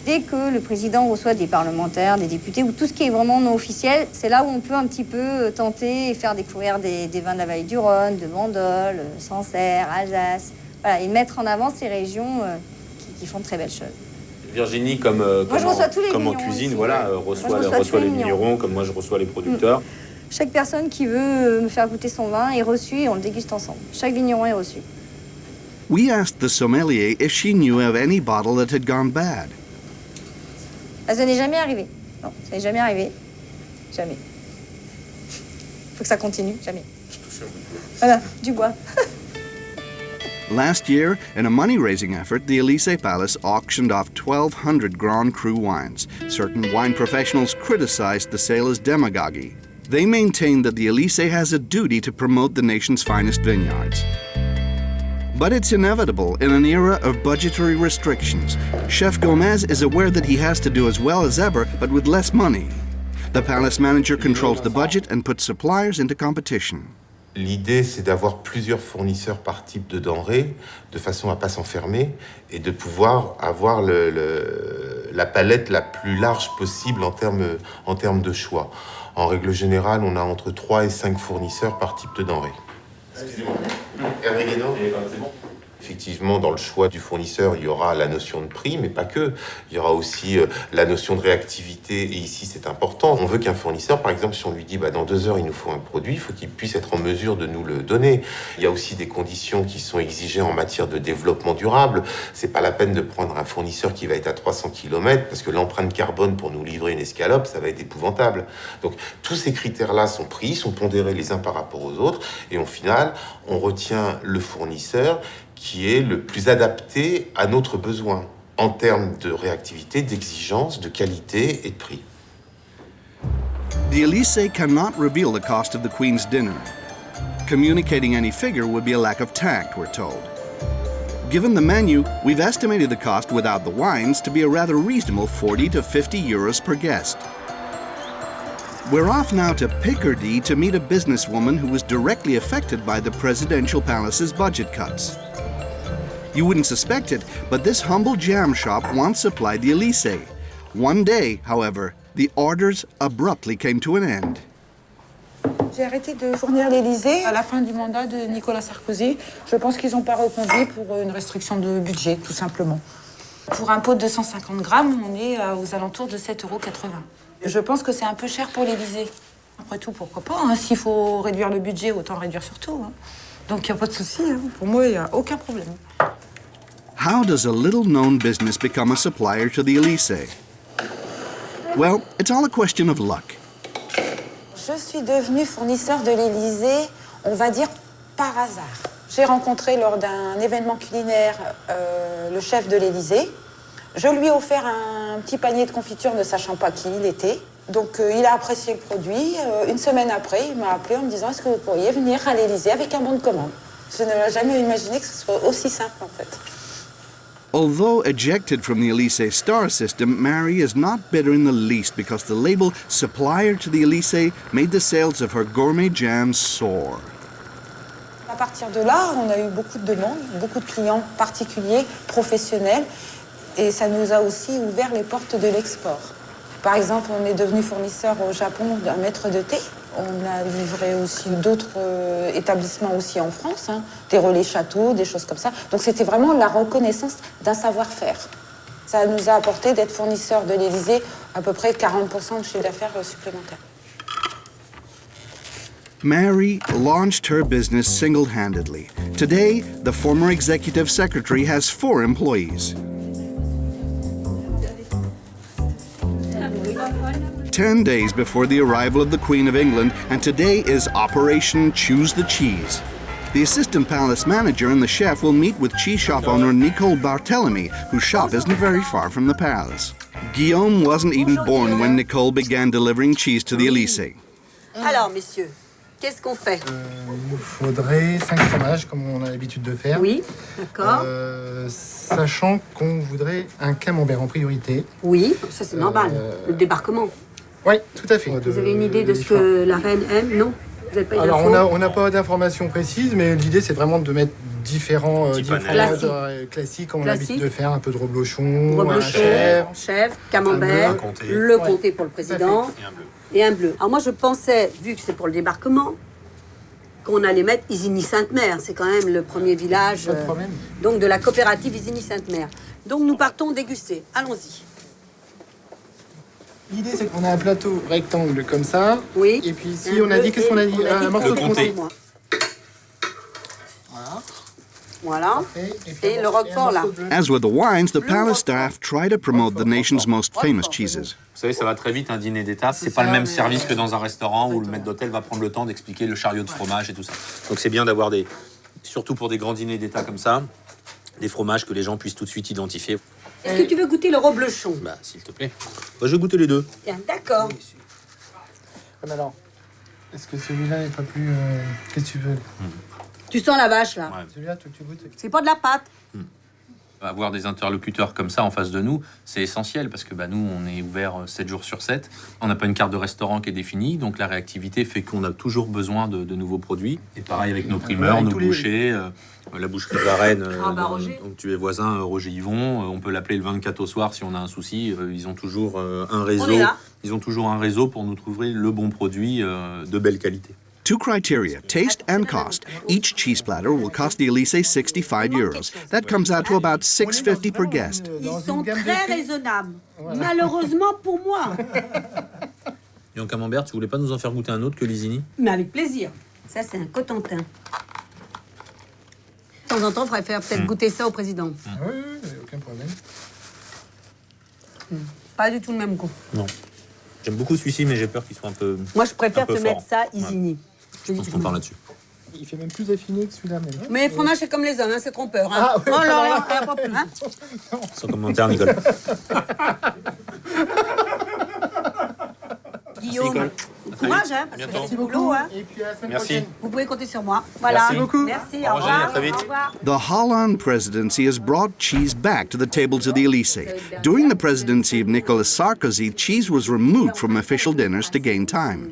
Dès que le président reçoit des parlementaires, des députés, ou tout ce qui est vraiment non officiel, c'est là où on peut un petit peu tenter et faire découvrir des vins de la vallée du Rhône, de Bandol, Sancerre, Alsace, voilà, et mettre en avant ces régions qui font de très belles choses. Virginie, comme en cuisine, voilà, reçoit les vignerons, comme moi je reçois les producteurs. Chaque personne qui veut me faire goûter son vin est reçue et on le déguste ensemble. Chaque vigneron est reçu. We asked the sommelier if she knew of any bottle that had gone bad. Ça n'est jamais arrivé. Non, ça n'est jamais arrivé. Jamais. Faut que ça continue, jamais. Voilà, du bois. Last year, in a money-raising effort, the Elysee Palace auctioned off 1,200 Grand Cru wines. Certain wine professionals criticized the sale as demagoguery. They maintain that the Elysee has a duty to promote the nation's finest vineyards. But it's inevitable in an era of budgetary restrictions. Chef Gomez is aware that he has to do as well as ever, but with less money. The palace manager controls the budget and puts suppliers into competition. L'idée, c'est d'avoir plusieurs fournisseurs par type de denrées, de façon à ne pas s'enfermer et de pouvoir avoir la palette la plus large possible en termes de choix. En règle générale, on a entre 3 et 5 fournisseurs par type de denrées. Excusez-moi. Hervé Guénaud ? C'est bon. Effectivement, dans le choix du fournisseur, il y aura la notion de prix, mais pas que. Il y aura aussi la notion de réactivité, et ici, c'est important. On veut qu'un fournisseur, par exemple, si on lui dit dans 2 heures, il nous faut un produit, il faut qu'il puisse être en mesure de nous le donner. Il y a aussi des conditions qui sont exigées en matière de développement durable. C'est pas la peine de prendre un fournisseur qui va être à 300 km, parce que l'empreinte carbone pour nous livrer une escalope, ça va être épouvantable. Donc, tous ces critères-là sont pris, sont pondérés les uns par rapport aux autres, et au final, on retient le fournisseur qui est le plus adapté à notre besoin en termes de réactivité, d'exigence, de qualité et de prix. The Elysee cannot reveal the cost of the Queen's dinner. Communicating any figure would be a lack of tact, we're told. Given the menu, we've estimated the cost without the wines to be a rather reasonable 40 to 50 euros per guest. We're off now to Picardy to meet a businesswoman who was directly affected by the presidential palace's budget cuts. You wouldn't suspect it, but this humble jam shop once supplied the Elysee. One day, however, the orders abruptly came to an end. J'ai arrêté de fournir l'Élysée à la fin du mandat de Nicolas Sarkozy. Je pense qu'ils n'ont pas reconduit pour une restriction de budget, tout simplement. Pour un pot de 250 grammes, on est aux alentours de 7,80 €. Je pense que c'est un peu cher pour l'Élysée. Après tout, pourquoi pas, hein. S'il faut réduire le budget, autant réduire sur tout, hein. Donc il n'y a pas de souci, hein. Pour moi, il n'y a aucun problème. How does a little-known business become a supplier to the Elysee? Well, it's all a question of luck. Je suis devenue fournisseur de l'Élysée, on va dire, par hasard. J'ai rencontré lors d'un événement culinaire le chef de l'Élysée. Je lui ai offert un petit panier de confiture ne sachant pas qui il était. Donc il a apprécié le produit. Une semaine après, il m'a appelé en me disant « Est-ce que vous pourriez venir à l'Élysée avec un bon de commande ?» Je n'aurais jamais imaginé que ce soit aussi simple en fait. Although ejected from the Elysee star system, Mary is not bitter in the least because the label supplier to the Elysee made the sales of her gourmet jams soar. À partir de là, on a eu beaucoup de demandes, beaucoup de clients particuliers, professionnels, et ça nous a aussi ouvert les portes de l'export. Par exemple, on est devenu fournisseur au Japon d'un maître de thé. On a livré aussi d'autres établissements aussi en France, hein, des relais châteaux, des choses comme ça. Donc c'était vraiment la reconnaissance d'un savoir-faire. Ça nous a apporté d'être fournisseur de l'Élysée à peu près 40% de chiffre d'affaires supplémentaire. Mary launched her business single-handedly. Today, the former executive secretary has 4 employees. 10 days before the arrival of the Queen of England, and today is Operation Choose the Cheese. The assistant palace manager and the chef will meet with cheese shop owner Nicole Barthelemy, whose shop isn't very far from the palace. Guillaume wasn't even born when Nicole began delivering cheese to the Élysée. Alors, messieurs, qu'est-ce qu'on fait? Il nous faudrait 5 fromages, comme on a l'habitude de faire. Oui, d'accord. Sachant qu'on voudrait un camembert en priorité. Oui, ça c'est normal, le débarquement. Oui, tout à fait. Vous avez une idée de ce que la reine aime? Non? Vous n'avez pas une Alors, info? on n'a pas d'informations précises, mais l'idée, c'est vraiment de mettre différents fromages classiques, comme on a l'habitude de faire. Un peu de reblochon, chèvre, camembert, le comté pour le président et un bleu. Alors moi, je pensais, vu que c'est pour le débarquement, qu'on allait mettre Isigny-Sainte-Mère. C'est quand même le premier village donc de la coopérative Isigny-Sainte-Mère. Donc nous partons déguster. Allons-y. L'idée, c'est qu'on a un plateau rectangle comme ça. Oui. Et puis ici, on a dit, qu'est-ce qu'on a dit? Un morceau de comté. Voilà. Et le roquefort là. As with the wines, the palace staff try to promote the nation's most famous cheeses. Vous savez, ça va très vite, un dîner d'État. C'est pas le même service que dans un restaurant où le maître d'hôtel va prendre le temps d'expliquer le chariot de fromage et tout ça. Donc c'est bien d'avoir surtout pour des grands dîners d'État comme ça, des fromages que les gens puissent tout de suite identifier. Est-ce que tu veux goûter le reblochon? Bah, s'il te plaît. Bah, je vais goûter les deux. Tiens, d'accord. Mais alors, est-ce que celui-là n'est pas plus... Qu'est-ce que tu veux? Tu sens la vache là? Ouais. Celui-là, tu goûtes? C'est pas de la pâte. Avoir des interlocuteurs comme ça en face de nous, c'est essentiel parce que nous, on est ouvert 7 jours sur 7. On n'a pas une carte de restaurant qui est définie, donc la réactivité fait qu'on a toujours besoin de nouveaux produits. Et pareil avec nos primeurs, nos bouchers, la boucherie Varenne, donc tu es voisin, Roger Yvon. On peut l'appeler le 24 au soir si on a un souci. Ils ont toujours un réseau. Ils ont toujours un réseau pour nous trouver le bon produit de belle qualité. 2 criteria, taste and cost. Each cheese platter will cost the Élysée 65 euros. That comes out to about $6.50 per guest. Ils sont très raisonnables. Malheureusement pour moi. Et en camembert, tu voulais pas nous en faire goûter un autre que l'Isigny? Mais avec plaisir. Ça, c'est un Cotentin. De temps en temps, il faudrait faire peut-être goûter ça au président. Oui, aucun problème. Pas du tout le même goût. Non. J'aime beaucoup celui-ci, mais j'ai peur qu'il soit un peu. Moi, je préfère te fort. mettre ça Isigny. Je pense qu'on parle là-dessus. Il fait même plus affiné que celui-là même. Mais le fromage, c'est comme les hommes, c'est trompeur. Hein. Ah, oui, oh là là, pas plus. Hein. Sans commentaire, Nicole. Guillaume, courage, hein, parce que c'est du boulot. Hein. Et puis à la semaine Merci. prochaine. Vous pouvez compter sur moi. Voilà. Merci beaucoup. Merci, Au au revoir, revoir. à très vite. Au revoir. The Hollande presidency has brought cheese back to the tables of the Élysée. During the presidency of Nicolas Sarkozy, cheese was removed from official dinners to gain time.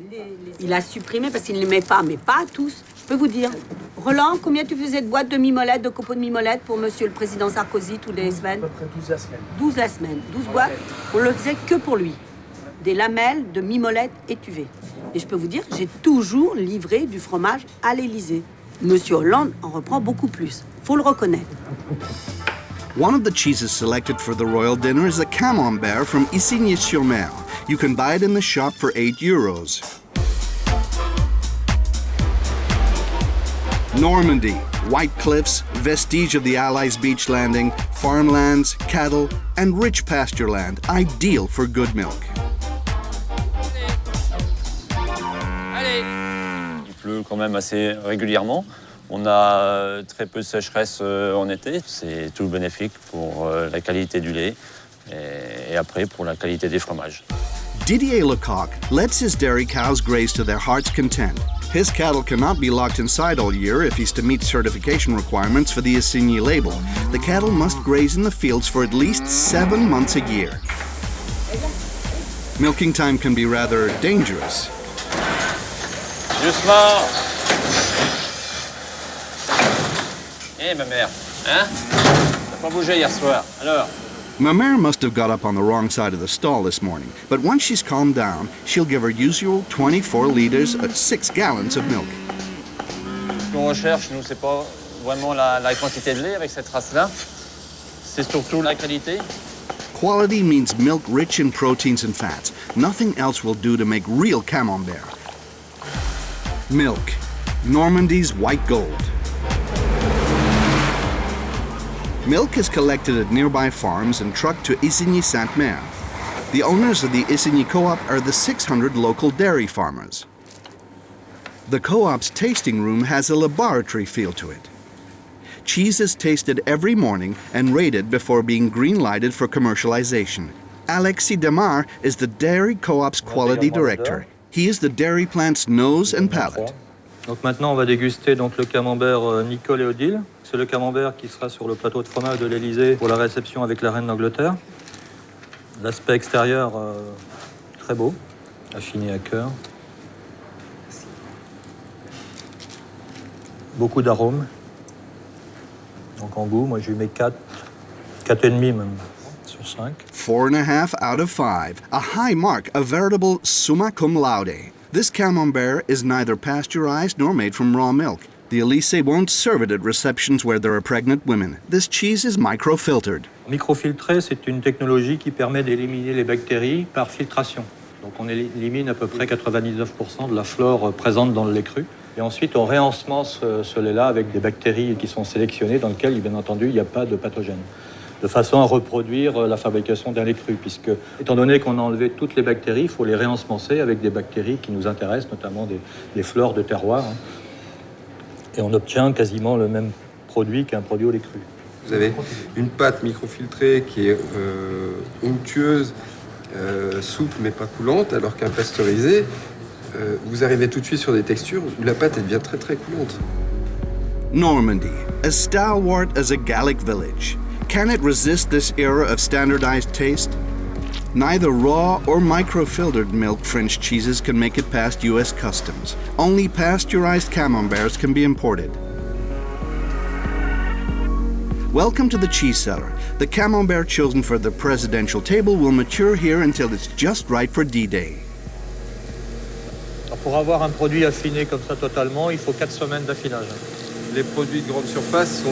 Il a supprimé parce qu'il ne l'aimait pas, mais pas tous. Je peux vous dire. Roland, combien tu faisais de boîtes de mimolette, de copeaux de mimolette pour monsieur le président Sarkozy tous les semaines? À peu près 12 la semaine. 12 la semaine, 12 boîtes. On le faisait que pour lui. Des lamelles de mimolette étuvées. Et je peux vous dire, j'ai toujours livré du fromage à l'Élysée. Monsieur Hollande en reprend beaucoup plus. Faut le reconnaître. One of the cheeses selected for the royal dinner is a camembert from Isigny-sur-Mer. You can buy it in the shop for 8 euros. Normandy, white cliffs, vestige of the Allies' beach landing, farmlands, cattle, and rich pasture land, ideal for good milk. Il pleut quand même assez régulièrement. On a très peu de sécheresse en été. C'est tout bénéfique pour la qualité du lait et après pour la qualité des fromages. Didier Lecoq lets his dairy cows graze to their heart's content. His cattle cannot be locked inside all year if he's to meet certification requirements for the Isigny label. The cattle must graze in the fields for at least 7 months a year. Milking time can be rather dangerous. Doucement. Eh, ma mère, hein? T'as pas bougé hier soir, alors? Ma mère must have got up on the wrong side of the stall this morning, but once she's calmed down, she'll give her usual 24 liters, 6 gallons of milk. Ce qu'on recherche, nous, c'est pas vraiment la quantité de lait avec cette race-là. C'est surtout la qualité. Quality means milk rich in proteins and fats. Nothing else will do to make real camembert. Milk, Normandy's white gold. Milk is collected at nearby farms and trucked to Isigny-Sainte-Mère. The owners of the Isigny Co-op are the 600 local dairy farmers. The co-op's tasting room has a laboratory feel to it. Cheese is tasted every morning and rated before being green-lighted for commercialization. Alexis Demar is the Dairy Co-op's quality director. He is the dairy plant's nose and palate. Donc maintenant, on va déguster donc le camembert Nicole et Odile. C'est le camembert qui sera sur le plateau de fromage de l'Élysée pour la réception avec la reine d'Angleterre. L'aspect extérieur, très beau, affiné à cœur. Beaucoup d'arômes. Donc en goût, moi je lui mets 4,5 même sur 5. 4.5 out of 5. A high mark, a veritable summa cum laude. This camembert is neither pasteurized nor made from raw milk. The Elysée won't serve it at receptions where there are pregnant women. This cheese is microfiltered. Microfiltré, c'est une technologie qui permet d'éliminer les bactéries par filtration. Donc on élimine à peu près 99% de la flore présente dans le lait cru. Et ensuite, on réensemence ce lait-là avec des bactéries qui sont sélectionnées dans lesquelles, bien entendu, il n'y a pas de pathogènes. De façon à reproduire la fabrication d'un lait cru, puisque, étant donné qu'on a enlevé toutes les bactéries, il faut les réensemencer avec des bactéries qui nous intéressent, notamment des flores de terroir. Et on obtient quasiment le même produit qu'un produit au lait cru. Vous avez une pâte microfiltrée qui est onctueuse, souple mais pas coulante, alors qu'un pasteurisé, vous arrivez tout de suite sur des textures où la pâte elle devient très très coulante. Normandy, as stalwart as a Gallic village. Can it resist this era of standardized taste? Neither raw or microfiltered milk French cheeses can make it past U.S. customs. Only pasteurized camemberts can be imported. Welcome to the cheese cellar. The camembert chosen for the presidential table will mature here until it's just right for D-Day. Pour avoir un produit affiné comme ça totalement, il faut 4 semaines d'affinage. Les produits de grande surface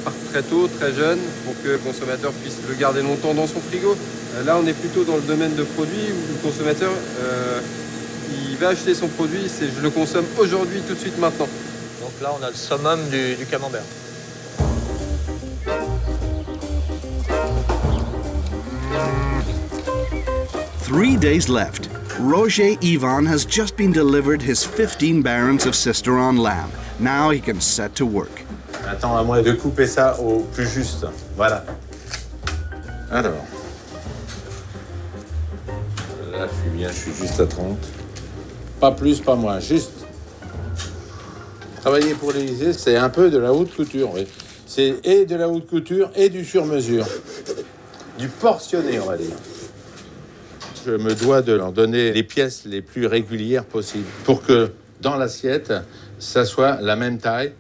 partent très tôt, très jeunes, pour que le consommateur puisse le garder longtemps dans son frigo. Là, on est plutôt dans le domaine de produits où le consommateur, il va acheter son produit, c'est je le consomme aujourd'hui, tout de suite, maintenant. Donc là, on a le summum du camembert. Three days left. Roger Ivan has just been delivered his 15 barons of Sisteron lamb. Now he can set to work. Attends à moi de couper ça au plus juste. Voilà. Alors. Là, je suis bien, je suis juste à 30. Pas plus, pas moins, juste. Travailler pour l'Élysée, c'est un peu de la haute couture, oui. C'est et de la haute couture et du sur-mesure. Du portionné, on va dire. Je me dois de leur donner les pièces les plus régulières possibles pour que dans l'assiette, ça soit la même taille,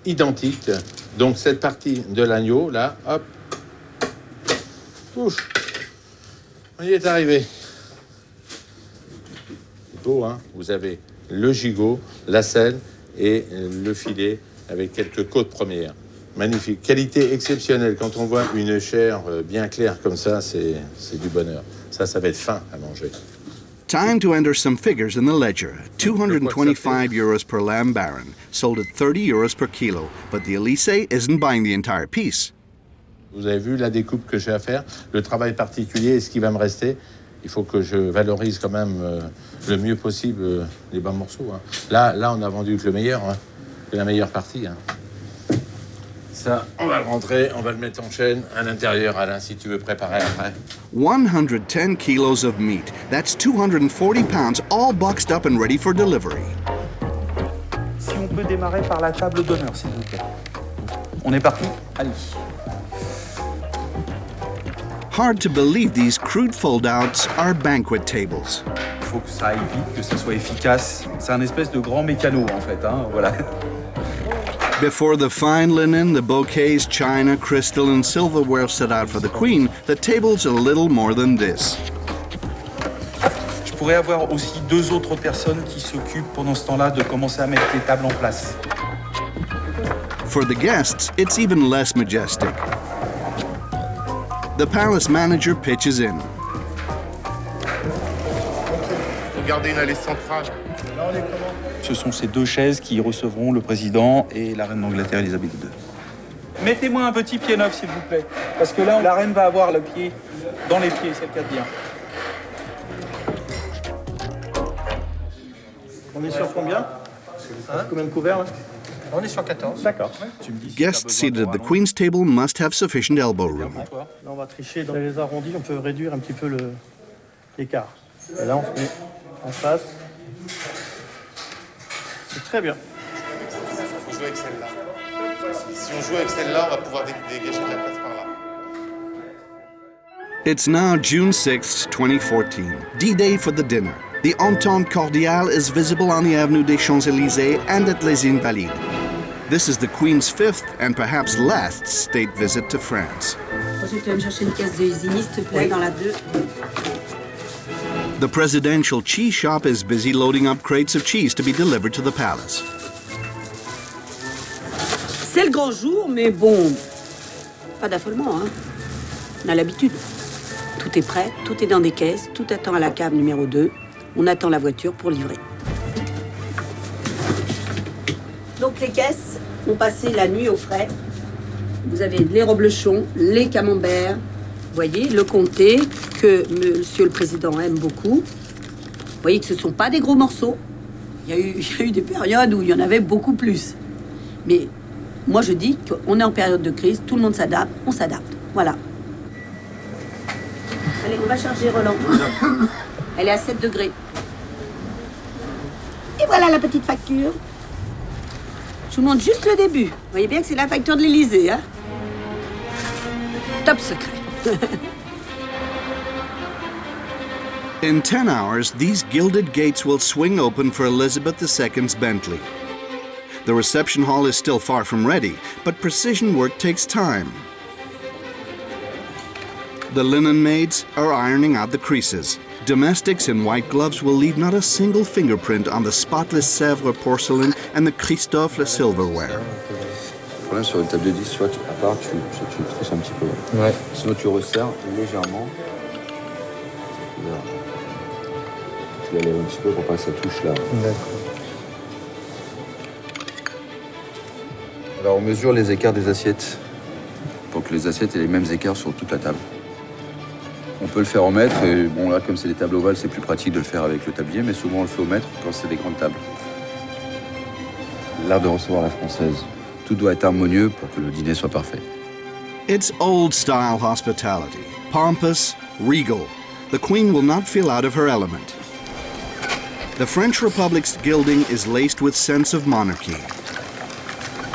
identique. Donc cette partie de l'agneau, là, hop, ouf, on y est arrivé. C'est beau, hein? Vous avez le gigot, la selle et le filet avec quelques côtes premières. Magnifique, qualité exceptionnelle. Quand on voit une chair bien claire comme ça, c'est du bonheur. Ça va être fin à manger. Time to enter some figures in the ledger. 225 euros per lamb baron, sold at 30 euros per kilo. But the Elysée isn't buying the entire piece. Vous avez vu la découpe que j'ai à faire, le travail particulier et ce qui va me rester. Il faut que je valorise quand même le mieux possible les bas morceaux. Hein. Là, on a vendu que le meilleur, hein, que la meilleure partie. Hein. Ça, on va le rentrer, on va le mettre en chaîne à l'intérieur, Alain, si tu veux préparer après. 110 kilos of meat. That's 240 pounds, all boxed up and ready for delivery. Si on peut démarrer par la table d'honneur, s'il vous plaît. On est parti? Allez. Hard to believe these crude fold-outs are banquet tables. Il faut que ça aille vite, que ça soit efficace. C'est un espèce de grand mécano, en fait, hein, voilà. Before the fine linen, the bouquets, china, crystal, and silverware set out for the Queen, the table's a little more than this. Je pourrais avoir aussi 2 autres personnes qui s'occupent pendant ce temps-là de commencer à mettre les tables en place. For the guests, it's even less majestic. The palace manager pitches in. Regardez une allée centrale. Là, on est comment? Ce sont ces 2 chaises qui recevront le président et la reine d'Angleterre, Elisabeth II. Mettez-moi un petit pied neuf, s'il vous plaît. Parce que là, la reine va avoir le pied dans les pieds, c'est le cas de dire. On est sur combien? Combien de couverts là? On est sur 14. D'accord. Guests seated at the Queen's table must have sufficient elbow room. Là, on va tricher dans les arrondis, on peut réduire un petit peu l'écart. Et là, on se met en face. C'est très bien. Il faut jouer avec celle-là. Si on joue avec celle-là, on va pouvoir dégager de la place par là. It's now June 6, 2014, D-Day for the dinner. The Entente Cordiale is visible on the Avenue des Champs-Élysées and at Les Invalides. This is the Queen's fifth and perhaps last state visit to France. Je vais me chercher une caisse de Isigny, s'il te plaît, dans la 2. The presidential cheese shop is busy loading up crates of cheese to be delivered to the palace. C'est le grand jour, mais bon, pas d'affolement, hein. On a l'habitude. Tout est prêt, tout est dans des caisses, tout attend à la cave numéro 2. On attend la voiture pour livrer. Donc les caisses ont passé la nuit au frais. Vous avez les reblochons, les camemberts, vous voyez, le comté, que Monsieur le Président aime beaucoup. Vous voyez que ce ne sont pas des gros morceaux. Il y a eu des périodes où il y en avait beaucoup plus. Mais moi je dis qu'on est en période de crise, tout le monde s'adapte, on s'adapte. Voilà. Allez, on va charger Roland. Elle est à 7 degrés. Et voilà la petite facture. Je vous montre juste le début. Vous voyez bien que c'est la facture de l'Élysée, hein? Top secret. In 10 hours, these gilded gates will swing open for Elizabeth II's Bentley. The reception hall is still far from ready, but precision work takes time. The linen maids are ironing out the creases. Domestics in white gloves will leave not a single fingerprint on the spotless Sèvres porcelain and the Christophe silverware. Le problème sur une table de 10, soit à part tu triches un petit peu. Ouais. Sinon tu resserres légèrement. Tu la lèves un petit peu pour pas que ça touche là. D'accord. Alors on mesure les écarts des assiettes pour que les assiettes aient les mêmes écarts sur toute la table. On peut le faire au mètre, et bon là comme c'est des tables ovales, c'est plus pratique de le faire avec le tablier, mais souvent on le fait au mètre quand c'est des grandes tables. L'art de recevoir la française. Tout doit être harmonieux pour que le dîner soit parfait. It's old-style hospitality, pompous, regal. The Queen will not feel out of her element. The French Republic's gilding is laced with sense of monarchy.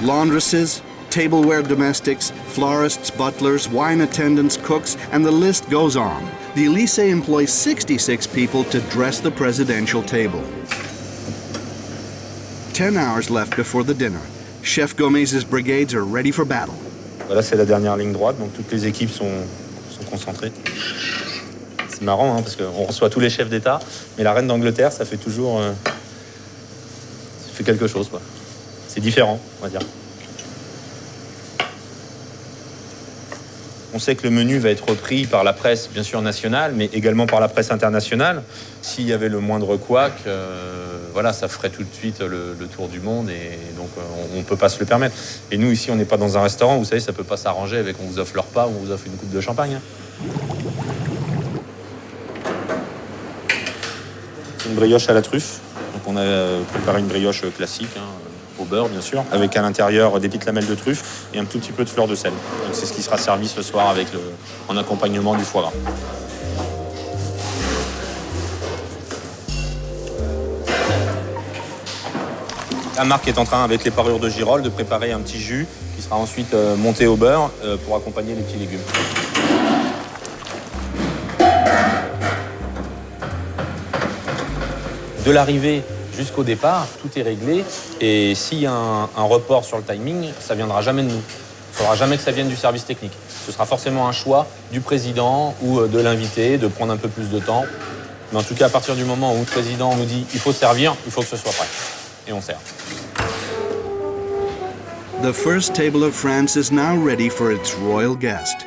Laundresses, tableware domestics, florists, butlers, wine attendants, cooks, and the list goes on. The Élysée employs 66 people to dress the presidential table. 10 hours left before the dinner. Chef Gomez's brigades are ready for battle. Là, c'est la dernière ligne droite, donc toutes les équipes sont concentrées. C'est marrant, hein, parce qu'on reçoit tous les chefs d'État, mais la reine d'Angleterre, ça fait toujours... ça fait quelque chose, quoi. C'est différent, on va dire. On sait que le menu va être repris par la presse, bien sûr, nationale, mais également par la presse internationale. S'il y avait le moindre couac, voilà, ça ferait tout de suite le tour du monde, et donc on ne peut pas se le permettre. Et nous, ici, on n'est pas dans un restaurant, vous savez, ça ne peut pas s'arranger avec on vous offre le repas ou on vous offre une coupe de champagne. C'est une brioche à la truffe. Donc on a préparé une brioche classique, hein, au beurre bien sûr, avec à l'intérieur des petites lamelles de truffe et un tout petit peu de fleur de sel. Donc c'est ce qui sera servi ce soir avec en accompagnement du foie gras. La marque est en train, avec les parures de girolles, de préparer un petit jus qui sera ensuite monté au beurre pour accompagner les petits légumes. De l'arrivée jusqu'au départ, tout est réglé. Et s'il y a un report sur le timing, ça ne viendra jamais de nous. Il ne faudra jamais que ça vienne du service technique. Ce sera forcément un choix du président ou de l'invité de prendre un peu plus de temps. Mais en tout cas, à partir du moment où le président nous dit il faut servir, il faut que ce soit prêt. Et on sert. The first table of France is now ready for its royal guest.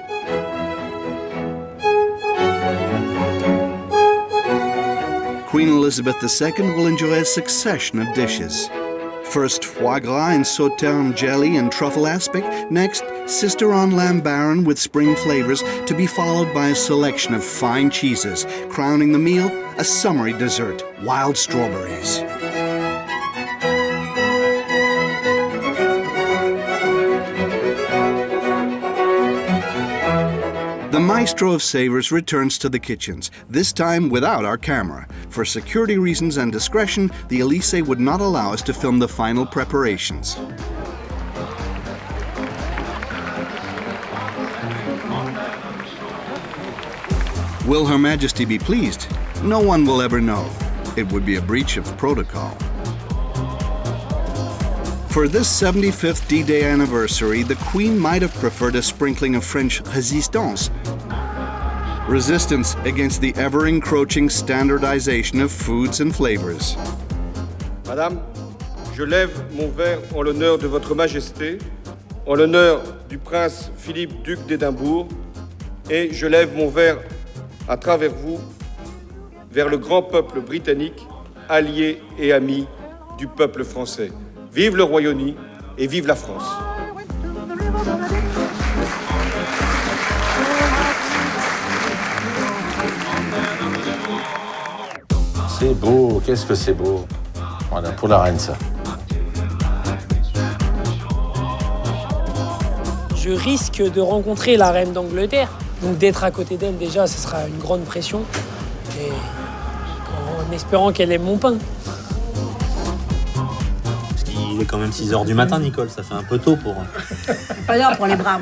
Queen Elizabeth II will enjoy a succession of dishes. First, foie gras and sauterne jelly and truffle aspic. Next, Sisteron lamb baron with spring flavors, to be followed by a selection of fine cheeses. Crowning the meal, a summery dessert, wild strawberries. The maestro of savors returns to the kitchens, this time without our camera. For security reasons and discretion, the Élysée would not allow us to film the final preparations. Will Her Majesty be pleased? No one will ever know. It would be a breach of protocol. For this 75th D-Day anniversary, the Queen might have preferred a sprinkling of French résistance, resistance against the ever-encroaching standardization of foods and flavors. Madame, je lève mon verre en l'honneur de votre Majesté, en l'honneur du prince Philippe, duc d'Édimbourg, et je lève mon verre à travers vous vers le grand peuple britannique, allié et ami du peuple français. Vive le Royaume-Uni et vive la France. C'est beau, qu'est-ce que c'est beau. Voilà, pour la reine, ça. Je risque de rencontrer la reine d'Angleterre. Donc d'être à côté d'elle, déjà, ce sera une grande pression. Et en espérant qu'elle aime mon pain. Parce qu'il est quand même 6h du matin, Nicole, ça fait un peu tôt pour... Pas l'heure pour les braves.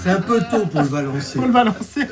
C'est un peu tôt pour le balancer. Faut le balancer.